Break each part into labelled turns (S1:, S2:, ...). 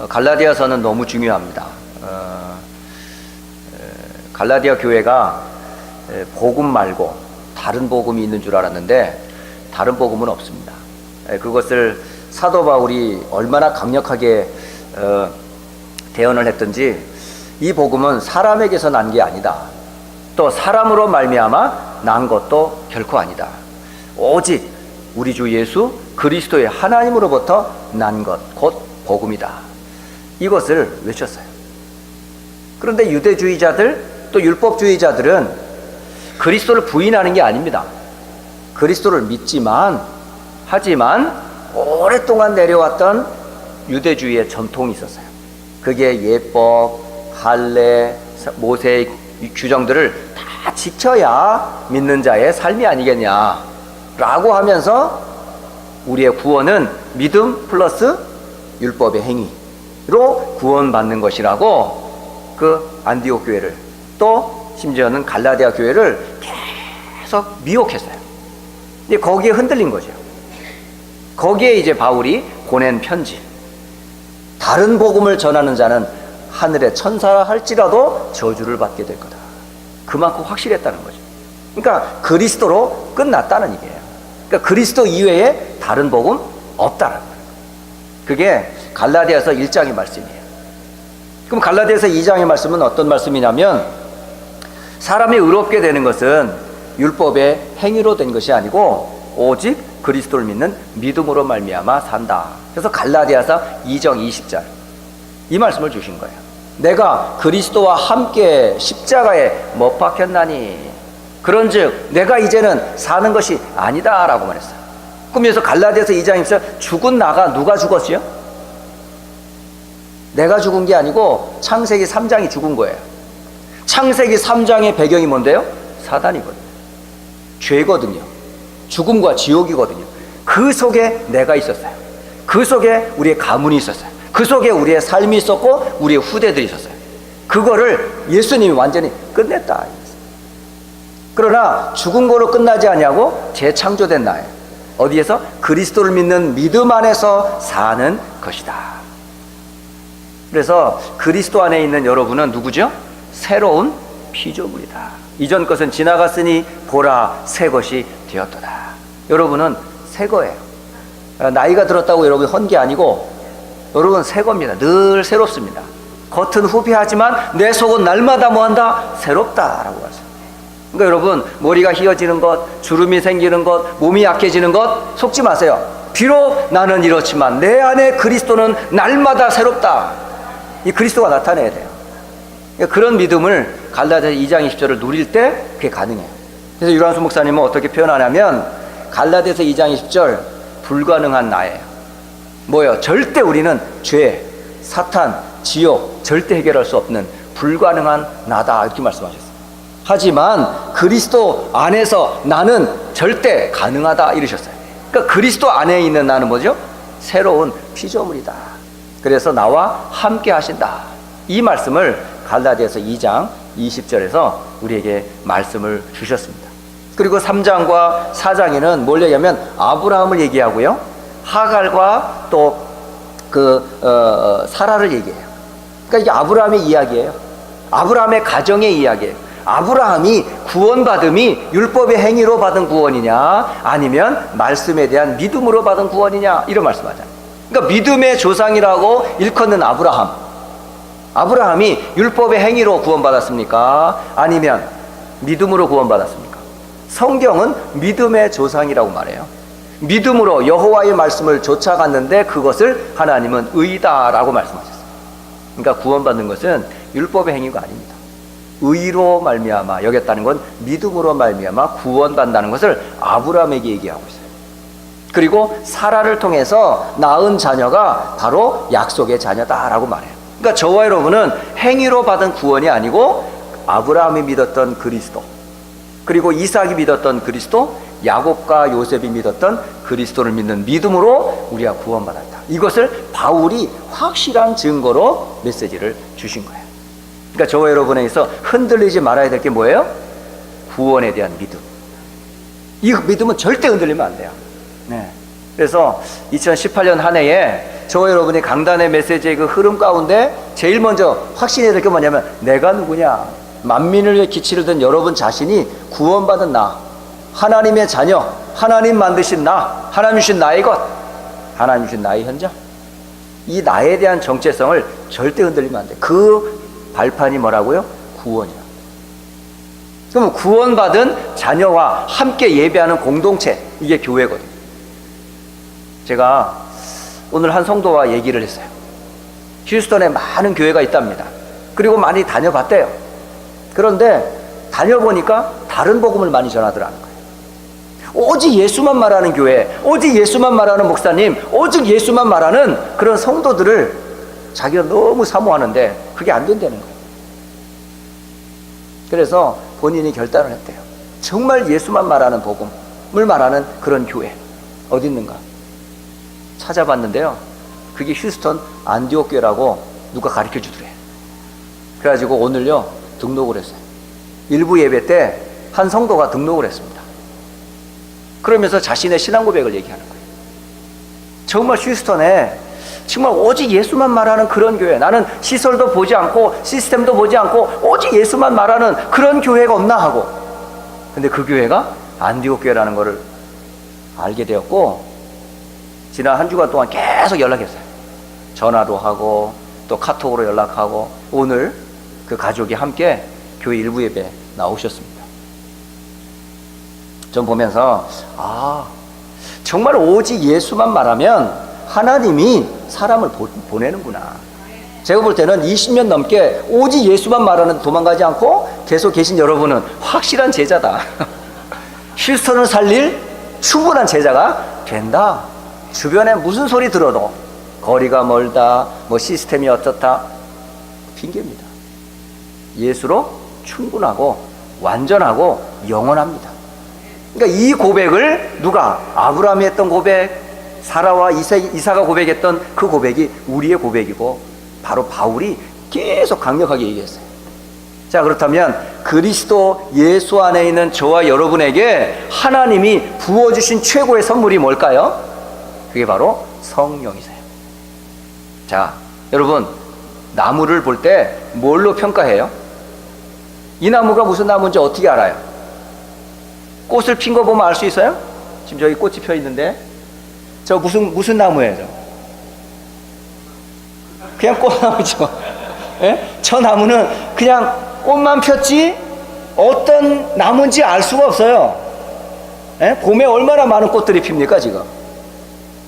S1: 갈라디아서는 너무 중요합니다. 갈라디아 교회가 복음 말고 다른 복음이 있는 줄 알았는데 다른 복음은 없습니다. 그것을 사도 바울이 얼마나 강력하게 대언을 했던지, 이 복음은 사람에게서 난 게 아니다, 또 사람으로 말미암아 난 것도 결코 아니다, 오직 우리 주 예수 그리스도의 하나님으로부터 난 것 곧 복음이다, 이것을 외쳤어요. 그런데 유대주의자들 또 율법주의자들은 그리스도를 부인하는 게 아닙니다. 그리스도를 믿지만, 하지만 오랫동안 내려왔던 유대주의의 전통이 있었어요. 그게 예법, 할례, 모세의 규정들을 다 지켜야 믿는 자의 삶이 아니겠냐라고 하면서 우리의 구원은 믿음 플러스 율법의 행위로 구원받는 것이라고 그 안디옥 교회를, 또 심지어는 갈라디아 교회를 계속 미혹했어요. 근데 거기에 흔들린 거죠. 거기에 이제 바울이 보낸 편지, 다른 복음을 전하는 자는 하늘의 천사라 할지라도 저주를 받게 될 거다, 그만큼 확실했다는 거죠. 그러니까 그리스도로 끝났다는 얘기예요. 그러니까 그리스도 이외에 다른 복음 없다는 거예요. 그게 갈라디아서 1장의 말씀이에요. 그럼 갈라디아서 2장의 말씀은 어떤 말씀이냐면, 사람이 의롭게 되는 것은 율법의 행위로 된 것이 아니고 오직 그리스도를 믿는 믿음으로 말미암아 산다. 그래서 갈라디아서 2장 20절 이 말씀을 주신 거예요. 내가 그리스도와 함께 십자가에 못 박혔나니 그런즉 내가 이제는 사는 것이 아니다 라고 말했어요. 그럼 여기서 갈라디아서 2장 20절 죽은 나가 누가 죽었어요? 내가 죽은 게 아니고 창세기 3장이 죽은 거예요. 창세기 3장의 배경이 뭔데요? 사단이거든요. 죄거든요. 죽음과 지옥이거든요. 그 속에 내가 있었어요. 그 속에 우리의 가문이 있었어요. 그 속에 우리의 삶이 있었고 우리의 후대들이 있었어요. 그거를 예수님이 완전히 끝냈다. 그러나 죽은 거로 끝나지 아니하고 재창조된 나예요. 어디에서? 그리스도를 믿는 믿음 안에서 사는 것이다. 그래서 그리스도 안에 있는 여러분은 누구죠? 새로운 피조물이다. 이전 것은 지나갔으니 보라 새 것이 되었도다. 여러분은 새 거예요. 나이가 들었다고 여러분이 헌 게 아니고 여러분은 새 겁니다. 늘 새롭습니다. 겉은 후패하지만 내 속은 날마다 뭐한다? 새롭다라고 하세요. 그러니까 여러분, 머리가 휘어지는 것, 주름이 생기는 것, 몸이 약해지는 것 속지 마세요. 비록 나는 이렇지만 내 안에 그리스도는 날마다 새롭다. 이 그리스도가 나타내야 돼요. 그러니까 그런 믿음을 갈라디아서 2장 20절을 누릴 때 그게 가능해요. 그래서 유란수 목사님은 어떻게 표현하냐면 갈라디아서 2장 20절 불가능한 나예요. 뭐예요? 절대 우리는 죄, 사탄, 지옥 절대 해결할 수 없는 불가능한 나다 이렇게 말씀하셨어요. 하지만 그리스도 안에서 나는 절대 가능하다 이러셨어요. 그러니까 그리스도 안에 있는 나는 뭐죠? 새로운 피조물이다. 그래서 나와 함께 하신다. 이 말씀을 갈라디아서 2장 20절에서 우리에게 말씀을 주셨습니다. 그리고 3장과 4장에는 뭘 얘기하면 아브라함을 얘기하고요, 하갈과 또 사라를 얘기해요. 그러니까 이게 아브라함의 이야기예요. 아브라함의 가정의 이야기예요. 아브라함이 구원받음이 율법의 행위로 받은 구원이냐 아니면 말씀에 대한 믿음으로 받은 구원이냐 이런 말씀하잖아요. 그러니까 믿음의 조상이라고 일컫는 아브라함이 율법의 행위로 구원받았습니까? 아니면 믿음으로 구원받았습니까? 성경은 믿음의 조상이라고 말해요. 믿음으로 여호와의 말씀을 쫓아갔는데 그것을 하나님은 의다라고 말씀하셨어요. 그러니까 구원받는 것은 율법의 행위가 아닙니다. 의로 말미암아 여겼다는 건 믿음으로 말미암아 구원받는다는 것을 아브라함에게 얘기하고 있어요. 그리고 사라를 통해서 낳은 자녀가 바로 약속의 자녀다라고 말해요. 그러니까 저와 여러분은 행위로 받은 구원이 아니고 아브라함이 믿었던 그리스도, 그리고 이삭이 믿었던 그리스도, 야곱과 요셉이 믿었던 그리스도를 믿는 믿음으로 우리가 구원받았다. 이것을 바울이 확실한 증거로 메시지를 주신 거예요. 그러니까 저와 여러분에게서 흔들리지 말아야 될 게 뭐예요? 구원에 대한 믿음. 이 믿음은 절대 흔들리면 안 돼요. 네. 그래서 2018년 한 해에 저와 여러분이 강단의 메시지의 그 흐름 가운데 제일 먼저 확신해야 될 게 뭐냐면, 내가 누구냐? 만민을 위해 기치를 든 여러분 자신이 구원받은 나, 하나님의 자녀, 하나님 만드신 나, 하나님 주신 나의 것, 하나님 주신 나의 현장, 이 나에 대한 정체성을 절대 흔들리면 안 돼. 그 발판이 뭐라고요? 구원이야. 그럼 구원받은 자녀와 함께 예배하는 공동체, 이게 교회거든요. 제가 오늘 한 성도와 얘기를 했어요. 휴스턴에 많은 교회가 있답니다. 그리고 많이 다녀봤대요. 그런데 다녀보니까 다른 복음을 많이 전하더라는 거예요. 오직 예수만 말하는 교회, 오직 예수만 말하는 목사님, 오직 예수만 말하는 그런 성도들을 자기가 너무 사모하는데 그게 안 된다는 거예요. 그래서 본인이 결단을 했대요. 정말 예수만 말하는 복음을 말하는 그런 교회 어디 있는가 찾아봤는데요, 그게 휴스턴 안디옥 교회라고 누가 가르쳐 주더래. 그래가지고 오늘요 등록을 했어요. 일부 예배 때 한 성도가 등록을 했습니다. 그러면서 자신의 신앙 고백을 얘기하는 거예요. 정말 휴스턴에 정말 오직 예수만 말하는 그런 교회, 나는 시설도 보지 않고 시스템도 보지 않고 오직 예수만 말하는 그런 교회가 없나 하고, 근데 그 교회가 안디옥 교회라는 거를 알게 되었고, 지난 한 주간 동안 계속 연락했어요. 전화도 하고 또 카톡으로 연락하고, 오늘 그 가족이 함께 교회 일부 예배 나오셨습니다. 좀 보면서 정말 오직 예수만 말하면 하나님이 사람을 보내는구나. 제가 볼 때는 20년 넘게 오직 예수만 말하는 도망가지 않고 계속 계신 여러분은 확실한 제자다. 휴스턴을 살릴 충분한 제자가 된다. 주변에 무슨 소리 들어도 거리가 멀다, 뭐 시스템이 어떻다, 핑계입니다. 예수로 충분하고 완전하고 영원합니다. 그러니까 이 고백을 누가, 아브라함이 했던 고백, 사라와 이사가 고백했던 그 고백이 우리의 고백이고, 바로 바울이 계속 강력하게 얘기했어요. 자, 그렇다면 그리스도 예수 안에 있는 저와 여러분에게 하나님이 부어주신 최고의 선물이 뭘까요? 그게 바로 성령이세요. 자, 여러분, 나무를 볼 때 뭘로 평가해요? 이 나무가 무슨 나무인지 어떻게 알아요? 꽃을 핀 거 보면 알 수 있어요? 지금 저기 꽃이 펴 있는데 저 무슨 나무예요? 저? 그냥 꽃나무죠. 예? 저 나무는 그냥 꽃만 폈지 어떤 나무인지 알 수가 없어요. 예? 봄에 얼마나 많은 꽃들이 핍니까 지금?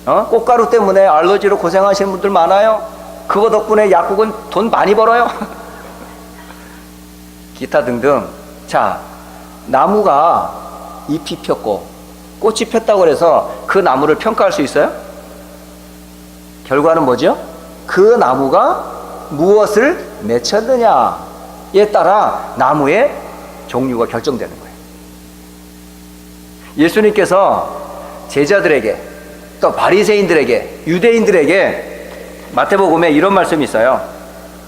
S1: 꽃가루 때문에 알러지로 고생하시는 분들 많아요. 그거 덕분에 약국은 돈 많이 벌어요. 기타 등등. 자, 나무가 잎이 폈고 꽃이 폈다고 해서 그 나무를 평가할 수 있어요? 결과는 뭐죠? 그 나무가 무엇을 맺혔느냐에 따라 나무의 종류가 결정되는 거예요. 예수님께서 제자들에게, 또 바리새인들에게, 유대인들에게 마태복음에 이런 말씀이 있어요.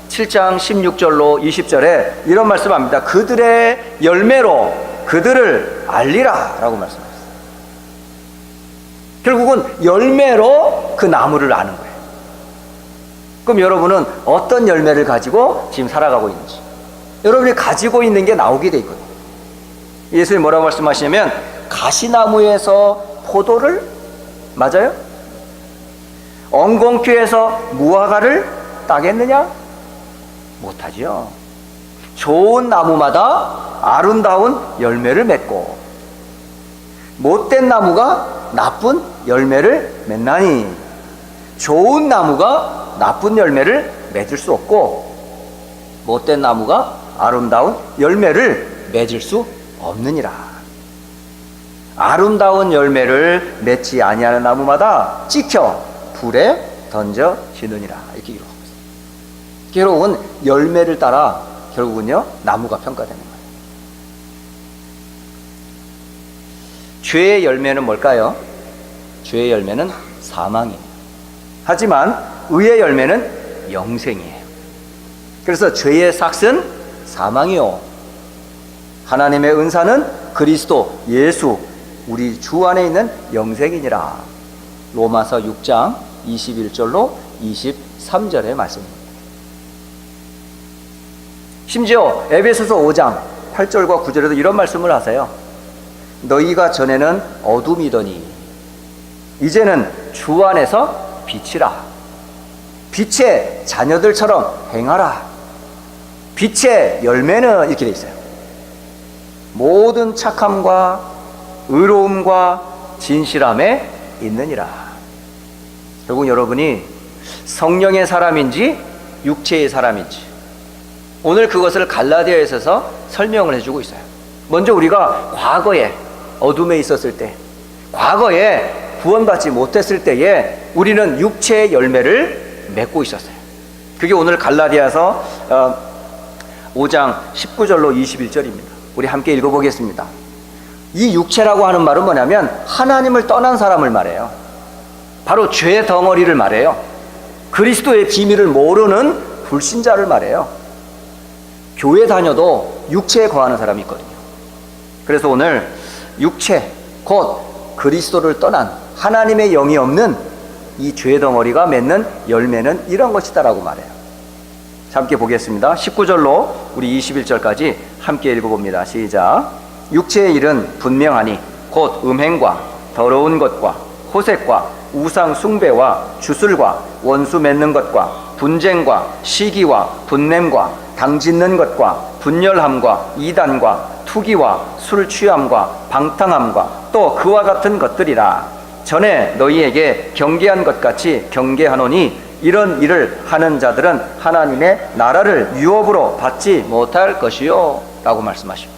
S1: 7장 16절로 20절에 이런 말씀합니다. 그들의 열매로 그들을 알리라 라고 말씀하셨어요. 결국은 열매로 그 나무를 아는 거예요. 그럼 여러분은 어떤 열매를 가지고 지금 살아가고 있는지, 여러분이 가지고 있는 게 나오게 돼 있거든요. 예수님이 뭐라고 말씀하시냐면, 가시나무에서 포도를, 맞아요? 엉겅퀴에서 무화과를 따겠느냐? 못하지요. 좋은 나무마다 아름다운 열매를 맺고 못된 나무가 나쁜 열매를 맺나니, 좋은 나무가 나쁜 열매를 맺을 수 없고 못된 나무가 아름다운 열매를 맺을 수 없느니라. 아름다운 열매를 맺지 아니하는 나무마다 찍혀 불에 던져지느니라. 이렇게 기록하고 있습니다. 결국은 열매를 따라 결국은요 나무가 평가되는 거예요. 죄의 열매는 뭘까요? 죄의 열매는 사망이에요. 하지만 의의 열매는 영생이에요. 그래서 죄의 삭은 사망이요, 하나님의 은사는 그리스도 예수 우리 주 안에 있는 영생이니라. 로마서 6장 21절로 23절의 말씀입니다. 심지어 에베소서 5장 8절과 9절에도 이런 말씀을 하세요. 너희가 전에는 어둠이더니 이제는 주 안에서 빛이라. 빛의 자녀들처럼 행하라. 빛의 열매는 이렇게 돼 있어요. 모든 착함과 의로움과 진실함에 있느니라. 결국 여러분이 성령의 사람인지 육체의 사람인지 오늘 그것을 갈라디아에서 설명을 해주고 있어요. 먼저 우리가 과거에 어둠에 있었을 때, 과거에 구원받지 못했을 때에 우리는 육체의 열매를 맺고 있었어요. 그게 오늘 갈라디아서 5장 19절로 21절입니다. 우리 함께 읽어보겠습니다. 이 육체라고 하는 말은 뭐냐면 하나님을 떠난 사람을 말해요. 바로 죄의 덩어리를 말해요. 그리스도의 비밀을 모르는 불신자를 말해요. 교회 다녀도 육체에 거하는 사람이 있거든요. 그래서 오늘 육체, 곧 그리스도를 떠난 하나님의 영이 없는 이 죄의 덩어리가 맺는 열매는 이런 것이다라고 말해요. 자, 함께 보겠습니다. 19절로 우리 21절까지 함께 읽어봅니다. 시작. 육체의 일은 분명하니 곧 음행과 더러운 것과 호색과 우상 숭배와 주술과 원수 맺는 것과 분쟁과 시기와 분냄과 당짓는 것과 분열함과 이단과 투기와 술 취함과 방탕함과 또 그와 같은 것들이라. 전에 너희에게 경계한 것 같이 경계하노니 이런 일을 하는 자들은 하나님의 나라를 유업으로 받지 못할 것이요 라고 말씀하십니다.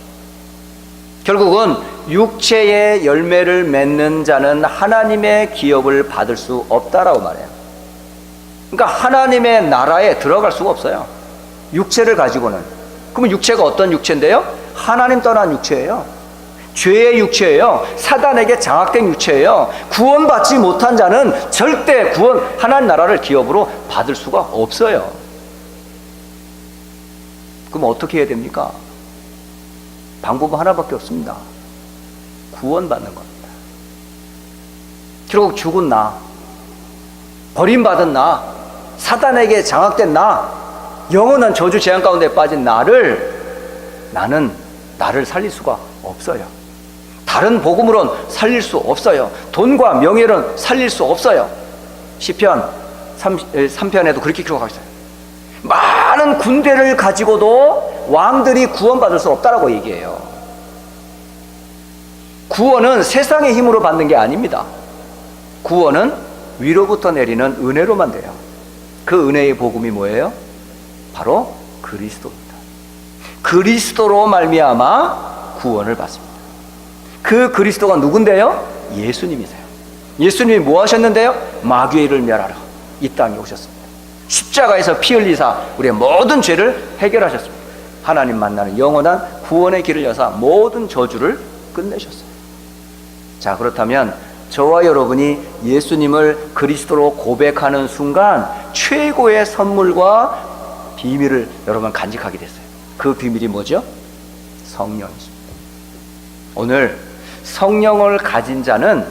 S1: 결국은 육체의 열매를 맺는 자는 하나님의 기업을 받을 수 없다라고 말해요. 그러니까 하나님의 나라에 들어갈 수가 없어요. 육체를 가지고는. 그러면 육체가 어떤 육체인데요? 하나님 떠난 육체예요. 죄의 육체예요. 사단에게 장악된 육체예요. 구원받지 못한 자는 절대 하나님 나라를 기업으로 받을 수가 없어요. 그럼 어떻게 해야 됩니까? 방법은 하나밖에 없습니다. 구원받는 겁니다. 결국 죽은 나, 버림받은 나, 사단에게 장악된 나, 영원한 저주 재앙 가운데 빠진 나를 살릴 수가 없어요. 다른 복음으로는 살릴 수 없어요. 돈과 명예로는 살릴 수 없어요. 시편 3편에도 그렇게 기록하고 있어요. 많은 군대를 가지고도 왕들이 구원받을 수 없다라고 얘기해요. 구원은 세상의 힘으로 받는 게 아닙니다. 구원은 위로부터 내리는 은혜로만 돼요. 그 은혜의 복음이 뭐예요? 바로 그리스도입니다. 그리스도로 말미암아 구원을 받습니다. 그 그리스도가 누군데요? 예수님이세요. 예수님이 뭐 하셨는데요? 마귀의 일을 멸하러 이 땅에 오셨습니다. 십자가에서 피 흘리사 우리의 모든 죄를 해결하셨습니다. 하나님 만나는 영원한 구원의 길을 여사 모든 저주를 끝내셨어요. 자, 그렇다면 저와 여러분이 예수님을 그리스도로 고백하는 순간 최고의 선물과 비밀을 여러분 간직하게 됐어요. 그 비밀이 뭐죠? 성령이십니다. 오늘 성령을 가진 자는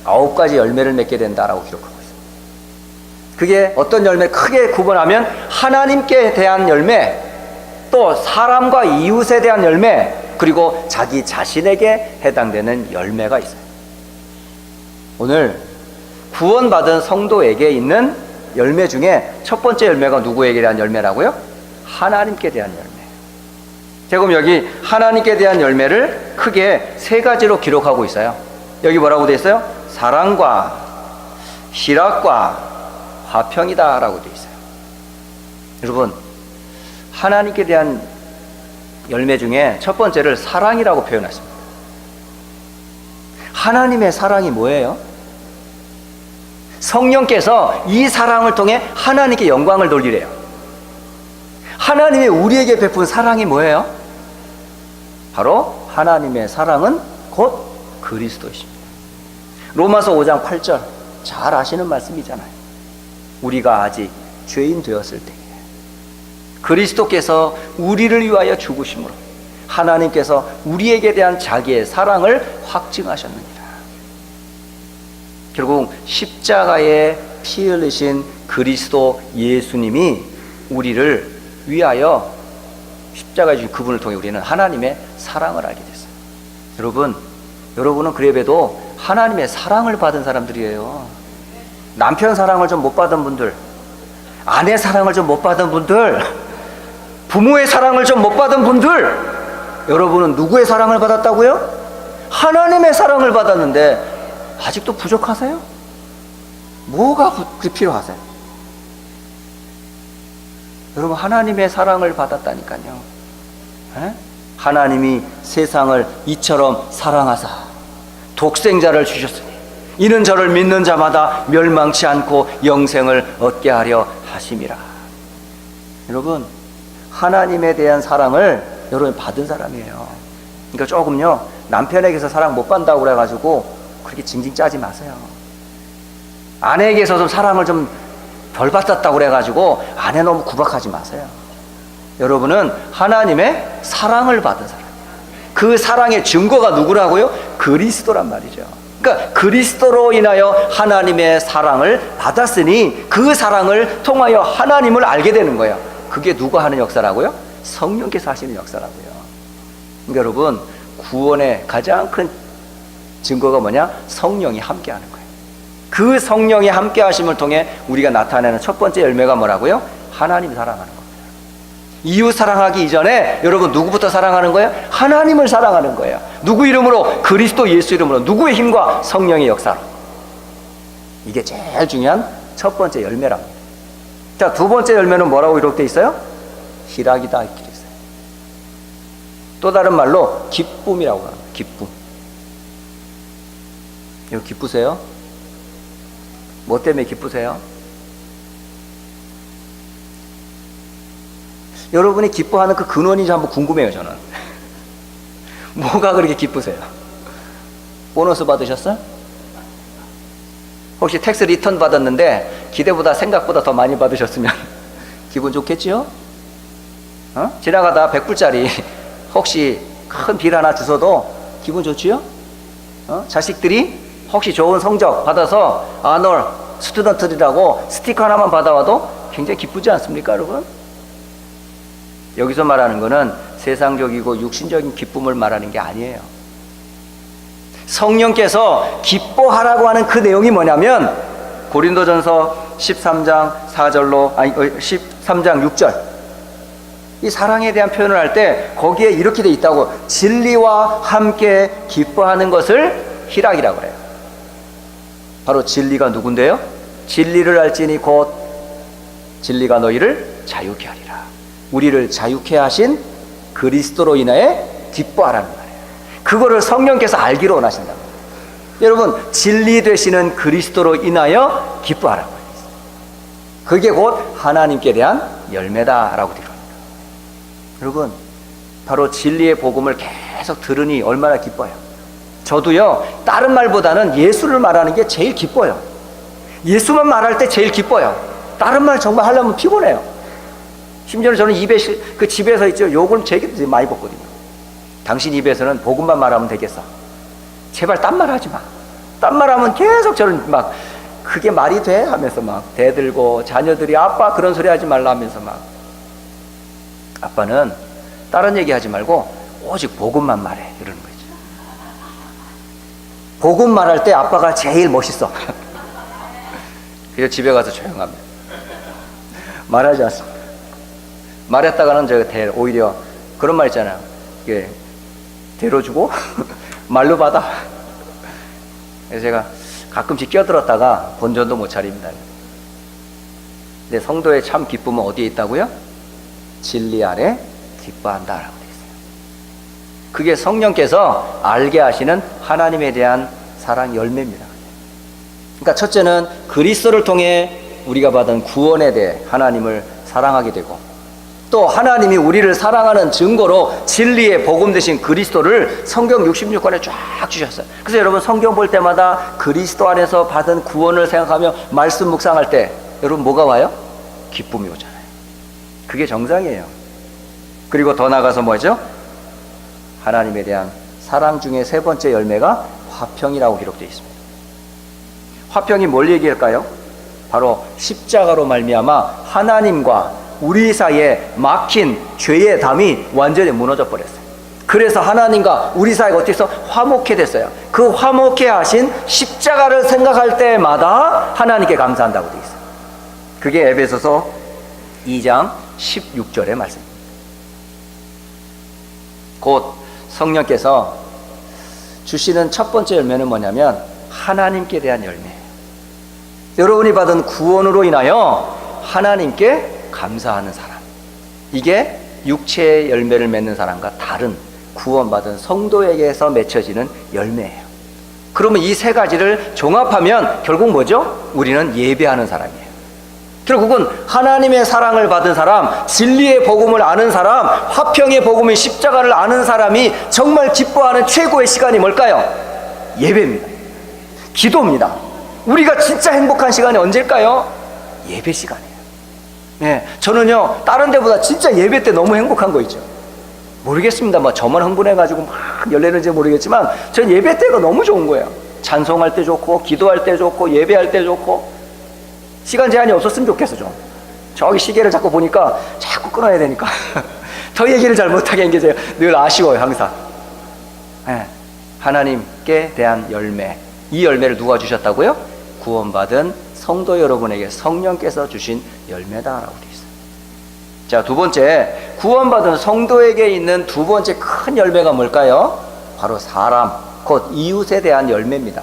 S1: 9가지 열매를 맺게 된다라고 기록하고 있어요. 그게 어떤 열매? 크게 구분하면 하나님께 대한 열매, 또 사람과 이웃에 대한 열매, 그리고 자기 자신에게 해당되는 열매가 있어요. 오늘 구원받은 성도에게 있는 열매 중에 첫 번째 열매가 누구에게 대한 열매라고요? 하나님께 대한 열매. 제가 그럼 여기 하나님께 대한 열매를 크게 3가지로 기록하고 있어요. 여기 뭐라고 되어 있어요? 사랑과 희락과 화평이다 라고 되어 있어요. 여러분, 하나님께 대한 열매 중에 첫 번째를 사랑이라고 표현했습니다. 하나님의 사랑이 뭐예요? 성령께서 이 사랑을 통해 하나님께 영광을 돌리래요. 하나님이 우리에게 베푼 사랑이 뭐예요? 바로 하나님의 사랑은 곧 그리스도이십니다. 로마서 5장 8절 잘 아시는 말씀이잖아요. 우리가 아직 죄인 되었을 때에 그리스도께서 우리를 위하여 죽으심으로 하나님께서 우리에게 대한 자기의 사랑을 확증하셨느니라. 결국 십자가에 피 흘리신 그리스도 예수님이 우리를 위하여 십자가에 주신 그분을 통해 우리는 하나님의 사랑을 알게 됐어요. 여러분은 그래봬도 하나님의 사랑을 받은 사람들이에요. 남편 사랑을 좀 못 받은 분들, 아내 사랑을 좀 못 받은 분들, 부모의 사랑을 좀 못 받은 분들, 여러분은 누구의 사랑을 받았다고요? 하나님의 사랑을 받았는데 아직도 부족하세요? 뭐가 필요하세요? 여러분, 하나님의 사랑을 받았다니까요. 에? 하나님이 세상을 이처럼 사랑하사 독생자를 주셨으니 이는 저를 믿는 자마다 멸망치 않고 영생을 얻게 하려 하심이라. 여러분, 하나님에 대한 사랑을 여러분 받은 사람이에요. 그러니까 조금요, 남편에게서 사랑 못 받는다고 그래가지고 그렇게 징징 짜지 마세요. 아내에게서 좀 사랑을 좀 덜 받았다고 그래가지고 아내 너무 구박하지 마세요. 여러분은 하나님의 사랑을 받은 사람이에요. 그 사랑의 증거가 누구라고요? 그리스도란 말이죠. 그러니까 그리스도로 인하여 하나님의 사랑을 받았으니 그 사랑을 통하여 하나님을 알게 되는 거예요. 그게 누가 하는 역사라고요? 성령께서 하시는 역사라고요. 그러니까 여러분, 구원의 가장 큰 증거가 뭐냐? 성령이 함께하는 거예요. 그 성령이 함께하심을 통해 우리가 나타내는 첫 번째 열매가 뭐라고요? 하나님 사랑하는 겁니다. 이웃 사랑하기 이전에 여러분 누구부터 사랑하는 거예요? 하나님을 사랑하는 거예요. 누구 이름으로? 그리스도 예수 이름으로. 누구의 힘과? 성령의 역사로. 이게 제일 중요한 첫 번째 열매랍니다. 자, 두 번째 열매는 뭐라고 기록되어 있어요? 희락이다 이렇게 있어요. 또 다른 말로 기쁨이라고 합니다. 기쁨. 이거 기쁘세요? 뭐 때문에 기쁘세요? 여러분이 기뻐하는 그 근원이 한번 궁금해요, 저는. 뭐가 그렇게 기쁘세요? 보너스 받으셨어요? 혹시 텍스 리턴 받았는데 기대보다 생각보다 더 많이 받으셨으면 기분 좋겠지요? 지나가다 100불짜리 혹시 큰 빌 하나 주셔도 기분 좋지요? 자식들이 혹시 좋은 성적 받아서 아놀 스튜던트들이라고 스티커 하나만 받아와도 굉장히 기쁘지 않습니까, 여러분? 여기서 말하는 것은 세상적이고 육신적인 기쁨을 말하는 게 아니에요. 성령께서 기뻐하라고 하는 그 내용이 뭐냐면 고린도전서 13장 6절 이 사랑에 대한 표현을 할 때 거기에 이렇게 돼 있다고. 진리와 함께 기뻐하는 것을 희락이라고 그래요. 바로 진리가 누군데요? 진리를 알지니 곧 진리가 너희를 자유케 하리라. 우리를 자유케 하신 그리스도로 인하여 기뻐하라는 말이에요. 그거를 성령께서 알기로 원하신다고. 여러분, 진리 되시는 그리스도로 인하여 기뻐하라고 해요. 그게 곧 하나님께 대한 열매다라고 되어 있습니다. 여러분, 바로 진리의 복음을 계속 들으니 얼마나 기뻐요. 저도요, 다른 말보다는 예수를 말하는 게 제일 기뻐요. 예수만 말할 때 제일 기뻐요. 다른 말 정말 하려면 피곤해요. 심지어 저는 입에 그 집에서 있죠, 욕을 되게 많이 먹거든요. 당신 입에서는 복음만 말하면 되겠어. 제발 딴 말 하지 마. 딴 말 하면 계속 저는 막 그게 말이 돼? 하면서 막 대들고 자녀들이 아빠 그런 소리 하지 말라 하면서 막. 아빠는 다른 얘기 하지 말고 오직 복음만 말해 이러는 거지. 복음 말할 때 아빠가 제일 멋있어. 그래서 집에 가서 조용합니다. 말하지 않습니다. 말했다가는 제가 오히려 그런 말 있잖아요. 이게 데려주고 말로 받아. 그래서 제가 가끔씩 끼어들었다가 본전도 못 차립니다. 근데 성도의 참 기쁨은 어디에 있다고요? 진리 아래 기뻐한다라고 되어 있어요. 그게 성령께서 알게 하시는 하나님에 대한 사랑 열매입니다. 그러니까 첫째는 그리스도를 통해 우리가 받은 구원에 대해 하나님을 사랑하게 되고, 또 하나님이 우리를 사랑하는 증거로 진리의 복음 되신 그리스도를 성경 66권에 쫙 주셨어요. 그래서 여러분 성경 볼 때마다 그리스도 안에서 받은 구원을 생각하며 말씀 묵상할 때 여러분 뭐가 와요? 기쁨이 오잖아요. 그게 정상이에요. 그리고 더 나아가서 뭐죠? 하나님에 대한 사랑 중에 세 번째 열매가 화평이라고 기록되어 있습니다. 화평이 뭘 얘기할까요? 바로 십자가로 말미암아 하나님과 우리 사이에 막힌 죄의 담이 완전히 무너져 버렸어요. 그래서 하나님과 우리 사이가 어떻게 해서 화목해 됐어요. 그 화목해 하신 십자가를 생각할 때마다 하나님께 감사한다고 되어 있어요. 그게 에베소서 2장 16절의 말씀입니다. 곧 성령께서 주시는 첫 번째 열매는 뭐냐면 하나님께 대한 열매예요. 여러분이 받은 구원으로 인하여 하나님께 감사하는 사람, 이게 육체의 열매를 맺는 사람과 다른 구원받은 성도에게서 맺혀지는 열매예요. 그러면 이 세 가지를 종합하면 결국 뭐죠? 우리는 예배하는 사람이에요. 결국은 하나님의 사랑을 받은 사람, 진리의 복음을 아는 사람, 화평의 복음인 십자가를 아는 사람이 정말 기뻐하는 최고의 시간이 뭘까요? 예배입니다. 기도입니다. 우리가 진짜 행복한 시간이 언제일까요? 예배 시간이에요. 네, 저는요 다른 데보다 진짜 예배 때 너무 행복한 거 있죠. 모르겠습니다. 뭐 저만 흥분해가지고 막 열내는지 모르겠지만 전 예배 때가 너무 좋은 거예요. 찬송할 때 좋고, 기도할 때 좋고, 예배할 때 좋고. 시간 제한이 없었으면 좋겠어. 좀 저기 시계를 자꾸 보니까 자꾸 끊어야 되니까 더 얘기를 잘 못하게 한 게 제가 늘 아쉬워요. 항상. 네, 하나님께 대한 열매, 이 열매를 누가 주셨다고요? 구원받은 성도 여러분에게 성령께서 주신 열매다라고 되어 있어요. 자, 두 번째, 구원받은 성도에게 있는 두 번째 큰 열매가 뭘까요? 바로 사람, 곧 이웃에 대한 열매입니다.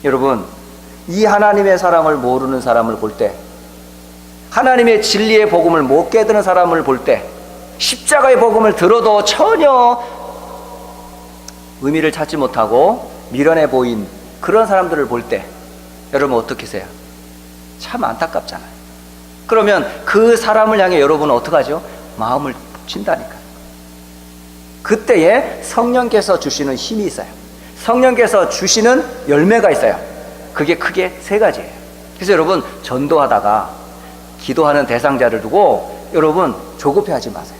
S1: 여러분, 이 하나님의 사랑을 모르는 사람을 볼 때, 하나님의 진리의 복음을 못 깨닫는 사람을 볼 때, 십자가의 복음을 들어도 전혀 의미를 찾지 못하고 미련해 보인 그런 사람들을 볼 때 여러분 어떻게 하세요? 참 안타깝잖아요. 그러면 그 사람을 향해 여러분은 어떻게 하죠? 마음을 친다니까. 그때에 성령께서 주시는 힘이 있어요. 성령께서 주시는 열매가 있어요. 그게 크게 세 가지예요. 그래서 여러분 전도하다가 기도하는 대상자를 두고 여러분 조급해하지 마세요.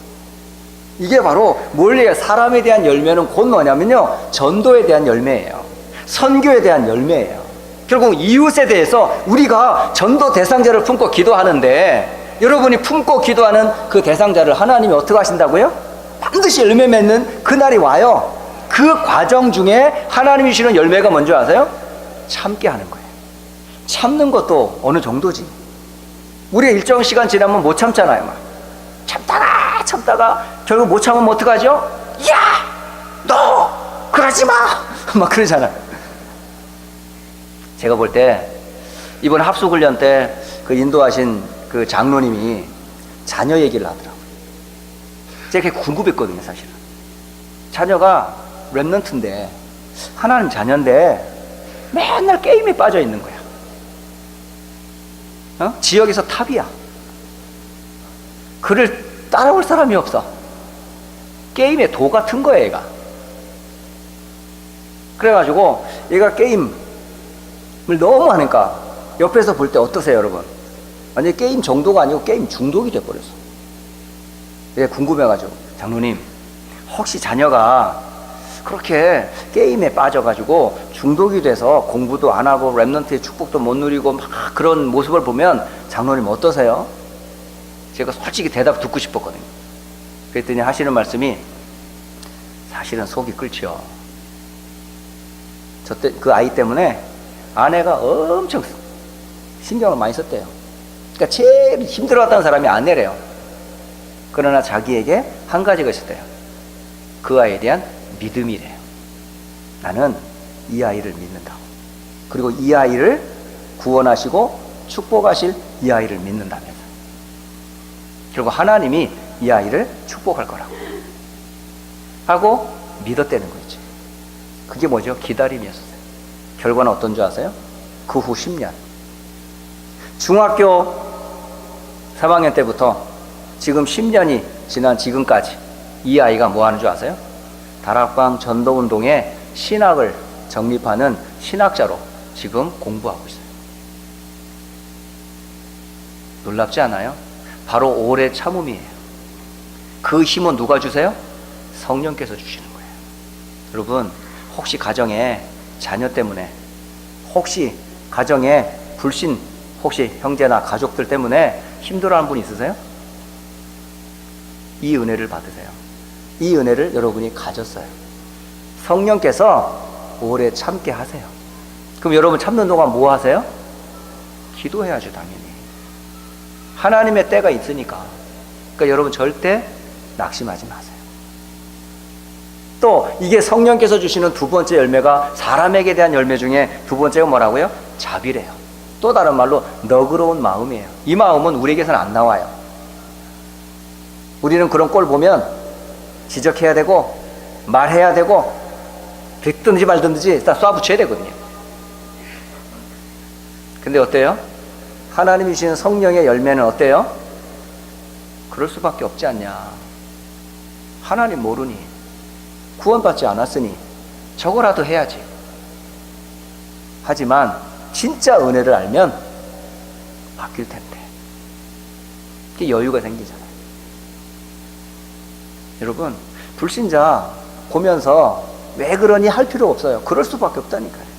S1: 이게 바로 원래 사람에 대한 열매는 곧 뭐냐면요, 전도에 대한 열매예요. 선교에 대한 열매예요. 결국 이웃에 대해서 우리가 전도 대상자를 품고 기도하는데, 여러분이 품고 기도하는 그 대상자를 하나님이 어떻게 하신다고요? 반드시 열매 맺는 그날이 와요. 그 과정 중에 하나님이 주시는 열매가 뭔지 아세요? 참게 하는 거예요. 참는 것도 어느 정도지. 우리가 일정 시간 지나면 못 참잖아요. 막 참다가 결국 못 참으면 어떡하죠? 야! 너! 그러지 마! 막 그러잖아요. 제가 볼 때 이번 합숙훈련 때 그 인도하신 그 장로님이 자녀 얘기를 하더라고요. 제가 그게 궁금했거든요, 사실은. 자녀가 랩런트인데, 하나님 자녀인데 맨날 게임에 빠져 있는 거야. 지역에서 탑이야. 그를 따라올 사람이 없어. 게임에 도 같은 거야, 얘가. 그래가지고 얘가 게임을 너무 하니까 옆에서 볼 때 어떠세요, 여러분? 완전히 게임 정도가 아니고 게임 중독이 돼버렸어. 얘가 궁금해가지고, 장로님, 혹시 자녀가 그렇게 게임에 빠져가지고 중독이 돼서 공부도 안 하고 랩런트의 축복도 못 누리고 막 그런 모습을 보면 장로님 어떠세요? 제가 솔직히 대답 듣고 싶었거든요. 그랬더니 하시는 말씀이, 사실은 속이 끓죠. 그 아이 때문에 아내가 엄청 신경을 많이 썼대요. 그러니까 제일 힘들어했던 사람이 아내래요. 그러나 자기에게 한 가지가 있었대요. 그 아이에 대한 믿음이래요. 나는 이 아이를 믿는다고. 그리고 이 아이를 구원하시고 축복하실 이 아이를 믿는다면서. 결국 하나님이 이 아이를 축복할 거라고 하고 믿었다는 거 있죠. 그게 뭐죠? 기다림이었어요. 결과는 어떤 줄 아세요? 그 후 10년. 중학교 3학년 때부터 지금 10년이 지난 지금까지 이 아이가 뭐 하는 줄 아세요? 다락방 전도운동에 신학을 정립하는 신학자로 지금 공부하고 있어요. 놀랍지 않아요? 바로 오래 참음이에요. 그 힘은 누가 주세요? 성령께서 주시는 거예요. 여러분, 혹시 가정에 자녀 때문에, 혹시 가정에 불신, 혹시 형제나 가족들 때문에 힘들어하는 분 있으세요? 이 은혜를 받으세요. 이 은혜를 여러분이 가졌어요. 성령께서 오래 참게 하세요. 그럼 여러분 참는 동안 뭐 하세요? 기도해야죠, 당연히. 하나님의 때가 있으니까. 그러니까 여러분 절대 낙심하지 마세요. 또 이게 성령께서 주시는 두 번째 열매가, 사람에게 대한 열매 중에 두 번째가 뭐라고요? 자비래요. 또 다른 말로 너그러운 마음이에요. 이 마음은 우리에게서는 안 나와요. 우리는 그런 꼴 보면 지적해야 되고 말해야 되고 듣든지 말든지 일단 쏴붙여야 되거든요. 근데 어때요? 하나님이 주시는 성령의 열매는 어때요? 그럴 수밖에 없지 않냐. 하나님 모르니, 구원받지 않았으니 저거라도 해야지. 하지만 진짜 은혜를 알면 바뀔 텐데. 이게 여유가 생기잖아요. 여러분, 불신자 보면서 왜 그러니 할 필요 없어요. 그럴 수밖에 없다니까요.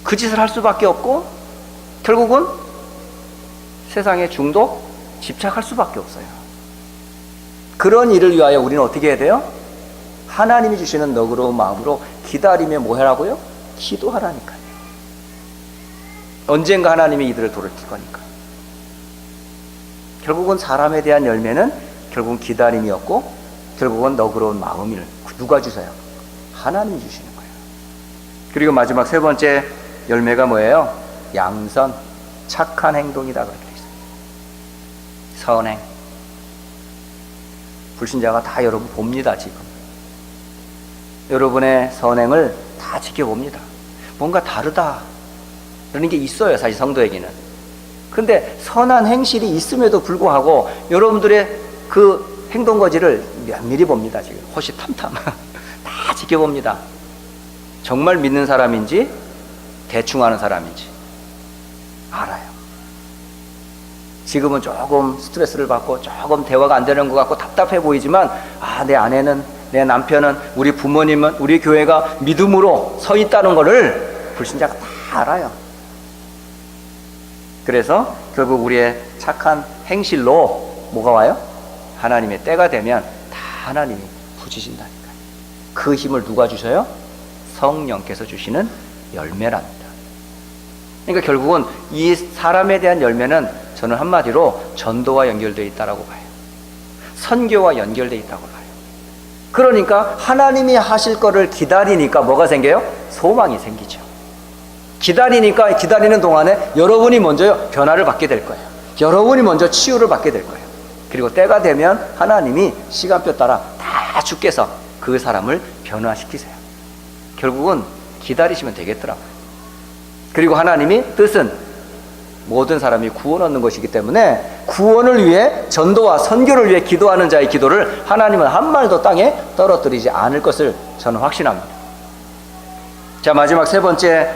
S1: 그 짓을 할 수밖에 없고 결국은 세상에 중독, 집착할 수밖에 없어요. 그런 일을 위하여 우리는 어떻게 해야 돼요? 하나님이 주시는 너그러운 마음으로 기다리며 뭐 하라고요? 기도하라니까요. 언젠가 하나님이 이들을 돌이킬 거니까. 결국은 사람에 대한 열매는 결국은 기다림이었고 결국은 너그러운 마음을 누가 주세요? 하나님이 주시는 거예요. 그리고 마지막 세 번째 열매가 뭐예요? 양선, 착한 행동이다 그렇게 되어 있어요. 선행. 불신자가 다 여러분 봅니다. 지금 여러분의 선행을 다 지켜봅니다. 뭔가 다르다 이런 게 있어요, 사실 성도에게는. 근데 선한 행실이 있음에도 불구하고 여러분들의 그 행동거지를 면밀히 봅니다. 지금 호시탐탐 다 지켜봅니다. 정말 믿는 사람인지 대충 하는 사람인지 알아요. 지금은 조금 스트레스를 받고 조금 대화가 안 되는 것 같고 답답해 보이지만, 내 아내는, 내 남편은, 우리 부모님은, 우리 교회가 믿음으로 서 있다는 것을 불신자가 다 알아요. 그래서 결국 우리의 착한 행실로 뭐가 와요? 하나님의 때가 되면 다 하나님이 부지신다니까요. 그 힘을 누가 주셔요? 성령께서 주시는 열매랍니다. 그러니까 결국은 이 사람에 대한 열매는 저는 한마디로 전도와 연결되어 있다고 봐요. 선교와 연결되어 있다고 봐요. 그러니까 하나님이 하실 거를 기다리니까 뭐가 생겨요? 소망이 생기죠. 기다리니까 기다리는 동안에 여러분이 먼저 변화를 받게 될 거예요. 여러분이 먼저 치유를 받게 될 거예요. 그리고 때가 되면 하나님이 시간표 따라 다 주께서 그 사람을 변화시키세요. 결국은 기다리시면 되겠더라고요. 그리고 하나님이 뜻은 모든 사람이 구원 얻는 것이기 때문에 구원을 위해, 전도와 선교를 위해 기도하는 자의 기도를 하나님은 한 말도 땅에 떨어뜨리지 않을 것을 저는 확신합니다. 자, 마지막 세 번째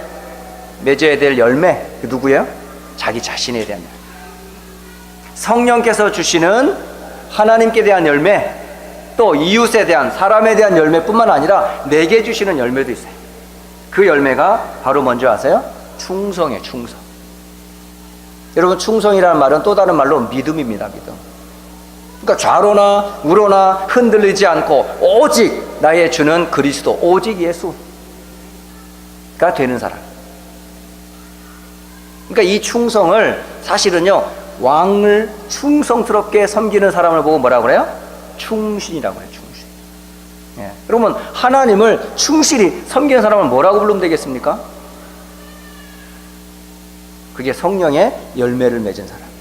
S1: 맺어야 될 열매, 누구예요? 자기 자신에 대한 열매. 성령께서 주시는 하나님께 대한 열매, 또 이웃에 대한, 사람에 대한 열매뿐만 아니라 내게 주시는 열매도 있어요. 그 열매가 바로 뭔지 아세요? 충성이에요. 충성. 여러분, 충성이라는 말은 또 다른 말로 믿음입니다. 믿음. 그러니까 좌로나 우로나 흔들리지 않고 오직 나의 주는 그리스도, 오직 예수가 되는 사람. 그러니까 이 충성을 사실은요, 왕을 충성스럽게 섬기는 사람을 보고 뭐라고 그래요? 충신이라고 해요. 충신. 예. 그러면 하나님을 충실히 섬기는 사람을 뭐라고 부르면 되겠습니까? 그게 성령의 열매를 맺은 사람이에요.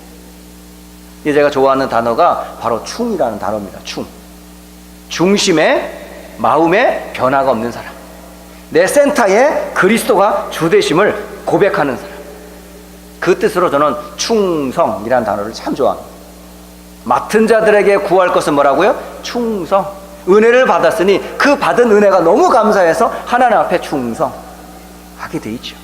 S1: 이제 제가 좋아하는 단어가 바로 충이라는 단어입니다. 충. 중심에, 마음에 변화가 없는 사람. 내 센터에 그리스도가 주되심을 고백하는 사람. 그 뜻으로 저는 충성이라는 단어를 참 좋아합니다. 맡은 자들에게 구할 것은 뭐라고요? 충성. 은혜를 받았으니 그 받은 은혜가 너무 감사해서 하나님 앞에 충성하게 돼 있죠.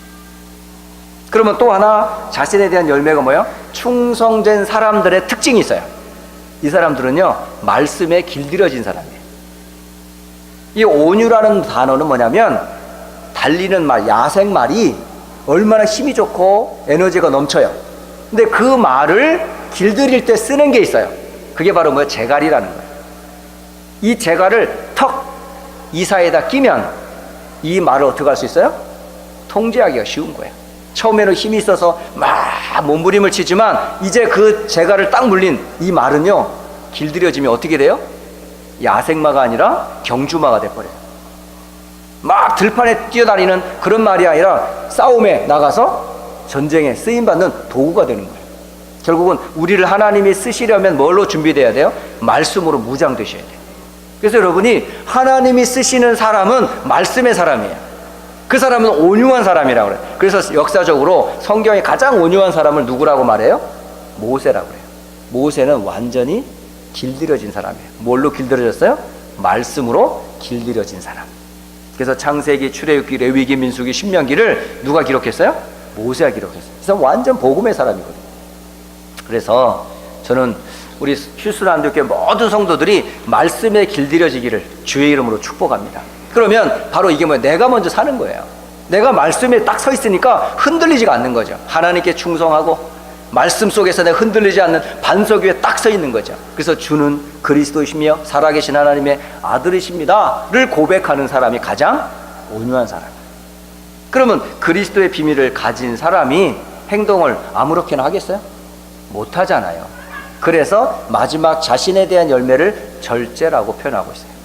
S1: 그러면 또 하나 자신에 대한 열매가 뭐예요? 충성된 사람들의 특징이 있어요. 이 사람들은요, 말씀에 길들여진 사람이에요. 이 온유라는 단어는 뭐냐면 달리는 말, 야생말이 얼마나 힘이 좋고 에너지가 넘쳐요. 근데 그 말을 길들일 때 쓰는 게 있어요. 그게 바로 뭐예요? 재갈이라는 거예요. 이 재갈을 턱 이사에다 끼면 이 말을 어떻게 할 수 있어요? 통제하기가 쉬운 거예요. 처음에는 힘이 있어서 막 몸부림을 치지만 이제 그 재갈을 딱 물린 이 말은요, 길들여지면 어떻게 돼요? 야생마가 아니라 경주마가 돼버려요. 막 들판에 뛰어다니는 그런 말이 아니라 싸움에 나가서 전쟁에 쓰임받는 도구가 되는 거예요. 결국은 우리를 하나님이 쓰시려면 뭘로 준비돼야 돼요? 말씀으로 무장되셔야 돼요. 그래서 여러분이 하나님이 쓰시는 사람은 말씀의 사람이에요. 그 사람은 온유한 사람이라고 그래요. 그래서 역사적으로 성경에 가장 온유한 사람을 누구라고 말해요? 모세라고 그래요. 모세는 완전히 길들여진 사람이에요. 뭘로 길들여졌어요? 말씀으로 길들여진 사람. 그래서 창세기, 출애굽기, 레위기, 민수기, 신명기를 누가 기록했어요? 모세가 기록했어요. 그래서 완전 복음의 사람이거든요. 그래서 저는 우리 휴스턴 안디옥교회 모든 성도들이 말씀에 길들여지기를 주의 이름으로 축복합니다. 그러면 바로 이게 뭐예요? 내가 먼저 사는 거예요. 내가 말씀에 딱 서 있으니까 흔들리지가 않는 거죠. 하나님께 충성하고 말씀 속에서 내가 흔들리지 않는 반석 위에 딱 서 있는 거죠. 그래서 주는 그리스도이시며 살아계신 하나님의 아들이십니다 를 고백하는 사람이 가장 온유한 사람이에요. 그러면 그리스도의 비밀을 가진 사람이 행동을 아무렇게나 하겠어요? 못하잖아요. 그래서 마지막 자신에 대한 열매를 절제라고 표현하고 있어요.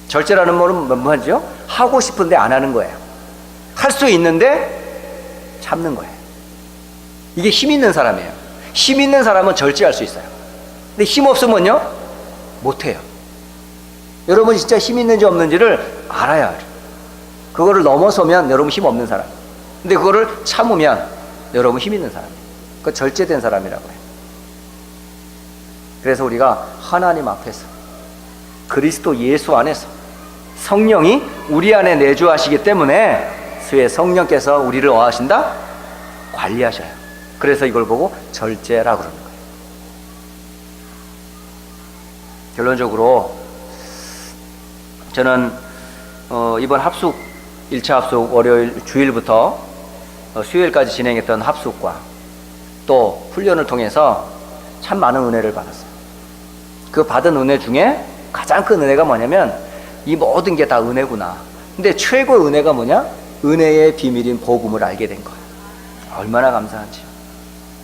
S1: 절제라는 말은 뭐죠? 하고 싶은데 안 하는 거예요. 할 수 있는데 참는 거예요. 이게 힘 있는 사람이에요. 힘 있는 사람은 절제할 수 있어요. 근데 힘 없으면요? 못해요. 여러분이 진짜 힘 있는지 없는지를 알아야 해요. 그거를 넘어서면 여러분 힘 없는 사람. 근데 그거를 참으면 여러분 힘 있는 사람이에요. 그 절제된 사람이라고 해요. 그래서 우리가 하나님 앞에서 그리스도 예수 안에서 성령이 우리 안에 내주하시기 때문에 수의 성령께서 우리를 어하신다? 관리하셔요. 그래서 이걸 보고 절제라고 그러는 거예요. 결론적으로 저는 이번 합숙 1차 합숙 월요일 주일부터 수요일까지 진행했던 합숙과 또 훈련을 통해서 참 많은 은혜를 받았어요. 그 받은 은혜 중에 가장 큰 은혜가 뭐냐면 이 모든 게 다 은혜구나. 근데 최고의 은혜가 뭐냐? 은혜의 비밀인 복음을 알게 된 거예요. 얼마나 감사한지요.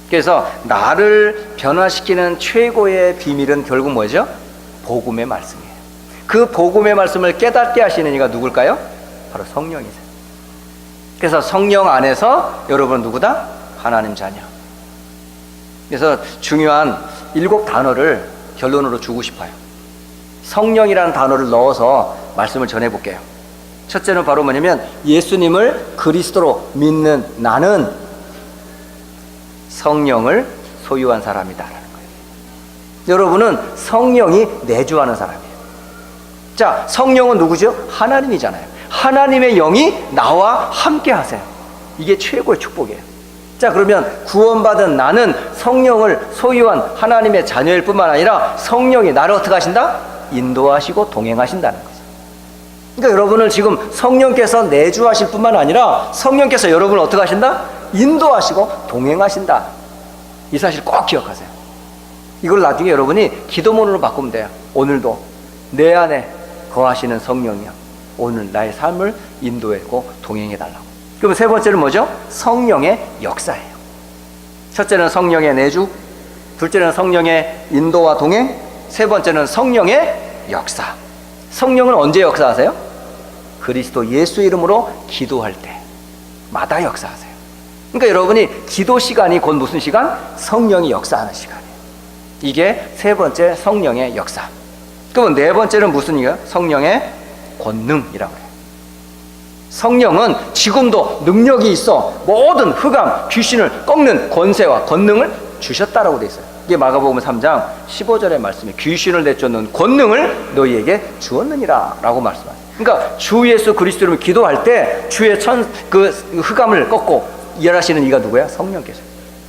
S1: 그래서 나를 변화시키는 최고의 비밀은 결국 뭐죠? 복음의 말씀이에요. 그 복음의 말씀을 깨닫게 하시는 이가 누굴까요? 바로 성령이세요. 그래서 성령 안에서 여러분 누구다? 하나님 자녀. 그래서 중요한 7 단어를 결론으로 주고 싶어요. 성령이라는 단어를 넣어서 말씀을 전해볼게요. 첫째는 바로 뭐냐면 예수님을 그리스도로 믿는 나는 성령을 소유한 사람이다라는 거예요. 여러분은 성령이 내주하는 사람이에요. 자, 성령은 누구죠? 하나님이잖아요. 하나님의 영이 나와 함께 하세요. 이게 최고의 축복이에요. 자, 그러면 구원받은 나는 성령을 소유한 하나님의 자녀일 뿐만 아니라 성령이 나를 어떻게 하신다? 인도하시고 동행하신다는 거죠. 그러니까 여러분을 지금 성령께서 내주하실 뿐만 아니라 성령께서 여러분을 어떻게 하신다? 인도하시고 동행하신다. 이 사실 꼭 기억하세요. 이걸 나중에 여러분이 기도문으로 바꾸면 돼요. 오늘도 내 안에 거하시는 성령이여, 오늘 나의 삶을 인도하고 동행해달라고. 그럼 세 번째는 뭐죠? 성령의 역사예요. 첫째는 성령의 내주, 둘째는 성령의 인도와 동행, 세 번째는 성령의 역사. 성령은 언제 역사하세요? 그리스도 예수 이름으로 기도할 때마다 역사하세요. 그러니까 여러분이 기도 시간이 곧 무슨 시간? 성령이 역사하는 시간이에요. 이게 세 번째 성령의 역사. 그러면 네 번째는 무슨 이유예요? 성령의 권능이라고 해요. 성령은 지금도 능력이 있어 모든 흑암, 귀신을 꺾는 권세와 권능을 주셨다라고 되어 있어요. 이게 마가복음 3장 15절의 말씀이 귀신을 내쫓는 권능을 너희에게 주었느니라 라고 말씀하세요. 그러니까 주 예수 그리스도를 기도할 때 주의 그 흑암을 꺾고 일하시는 이가 누구야? 성령께서.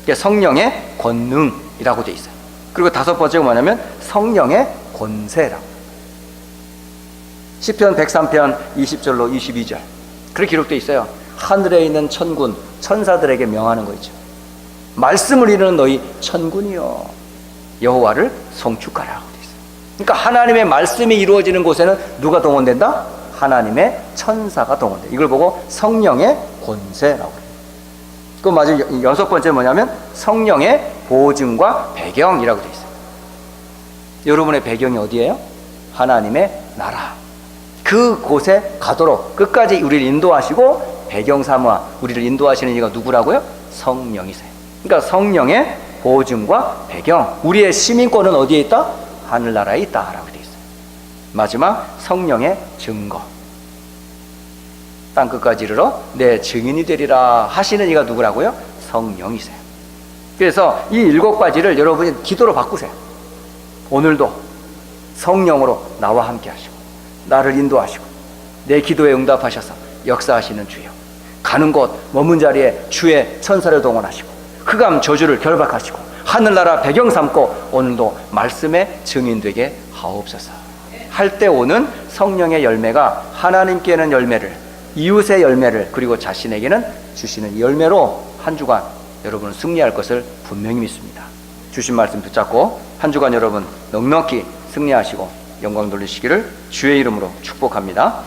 S1: 이게 성령의 권능이라고 되어 있어요. 그리고 다섯 번째가 뭐냐면 성령의 권세라고. 시편 103편 20절로 22절 그렇게 기록되어 있어요. 하늘에 있는 천군, 천사들에게 명하는 거 있죠. 말씀을 이루는 너희 천군이여 여호와를 송축하라고 돼 있어요. 그러니까 하나님의 말씀이 이루어지는 곳에는 누가 동원된다? 하나님의 천사가 동원돼. 이걸 보고 성령의 권세라고 그래요. 그 마지막 여섯 번째 뭐냐면 성령의 보증과 배경이라고 돼 있어요. 여러분의 배경이 어디예요? 하나님의 나라. 그곳에 가도록 끝까지 우리를 인도하시고 배경 삼아 우리를 인도하시는 이가 누구라고요? 성령이세요. 그러니까 성령의 보증과 배경. 우리의 시민권은 어디에 있다? 하늘나라에 있다라고 돼 있어요. 마지막 성령의 증거. 땅 끝까지 이르러 내 증인이 되리라 하시는 이가 누구라고요? 성령이세요. 그래서 이 7가지를 여러분이 기도로 바꾸세요. 오늘도 성령으로 나와 함께 하시고 나를 인도하시고 내 기도에 응답하셔서 역사하시는 주여, 가는 곳 머문 자리에 주의 천사를 동원하시고 흑암 저주를 결박하시고 하늘나라 배경 삼고 오늘도 말씀의 증인되게 하옵소서. 할 때 오는 성령의 열매가 하나님께는 열매를, 이웃의 열매를, 그리고 자신에게는 주시는 열매로 한 주간 여러분은 승리할 것을 분명히 믿습니다. 주신 말씀 붙잡고 한 주간 여러분 넉넉히 승리하시고 영광 돌리시기를 주의 이름으로 축복합니다.